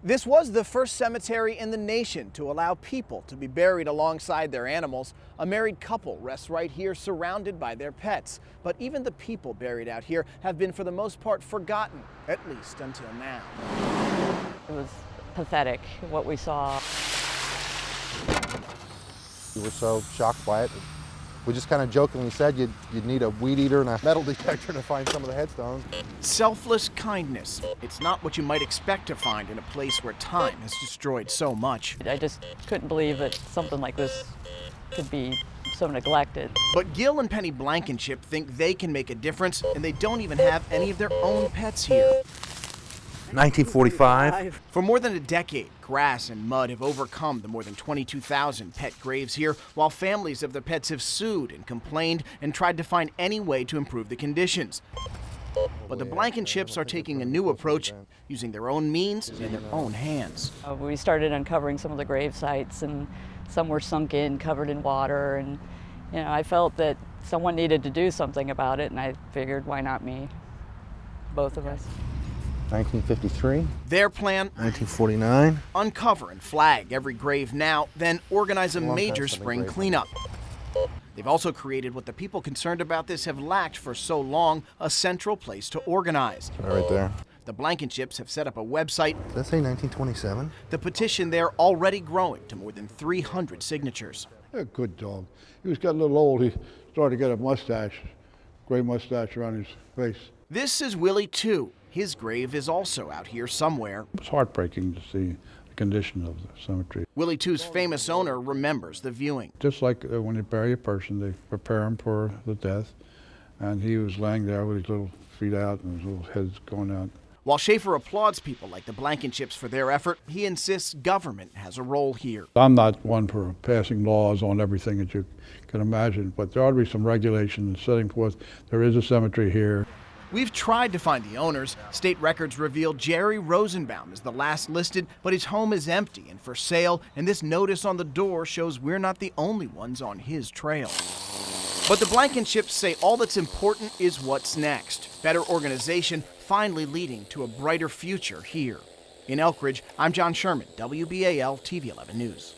This was the first cemetery in the nation to allow people to be buried alongside their animals. A married couple rests right here surrounded by their pets. But even the people buried out here have been for the most part forgotten, at least until now. It was pathetic what we saw. We were so shocked by it. We just kind of jokingly said you'd need a weed eater and a metal detector to find some of the headstones. Selfless kindness. It's not what you might expect to find in a place where time has destroyed so much. I just couldn't believe that something like this could be so neglected. But Gil and Penny Blankenship think they can make a difference, and they don't even have any of their own pets here. 1945. For more than a decade, grass and mud have overcome the more than 22,000 pet graves here, while families of the pets have sued and complained and tried to find any way to improve the conditions. But the Blankenships are taking a new approach, using their own means in their own hands. We started uncovering some of the grave sites, and some were sunk in, covered in water, and I felt that someone needed to do something about it, and I figured, why not me? Both of us. 1953. Their plan? 1949. Uncover and flag every grave now, then organize a major spring cleanup. They've also created what the people concerned about this have lacked for so long, a central place to organize. Right there. The Blankenships have set up a website. Does that say 1927? The petition there already growing to more than 300 signatures. A good dog. He was getting a little old. He started to get a mustache, gray mustache around his face. This is Willie, too. His grave is also out here somewhere. It's heartbreaking to see the condition of the cemetery. Willie, too.'s famous owner remembers the viewing. Just like when you bury a person, they prepare him for the death. And he was laying there with his little feet out and his little head going out. While Schaefer applauds people like the Blankenships for their effort, he insists government has a role here. I'm not one for passing laws on everything that you can imagine, but there ought to be some regulation and setting forth there is a cemetery here. We've tried to find the owners. State records reveal Jerry Rosenbaum is the last listed, but his home is empty and for sale, and this notice on the door shows we're not the only ones on his trail. But the Blankenships say all that's important is what's next. Better organization, finally leading to a brighter future here. In Elk Ridge, I'm John Sherman, WBAL TV 11 News.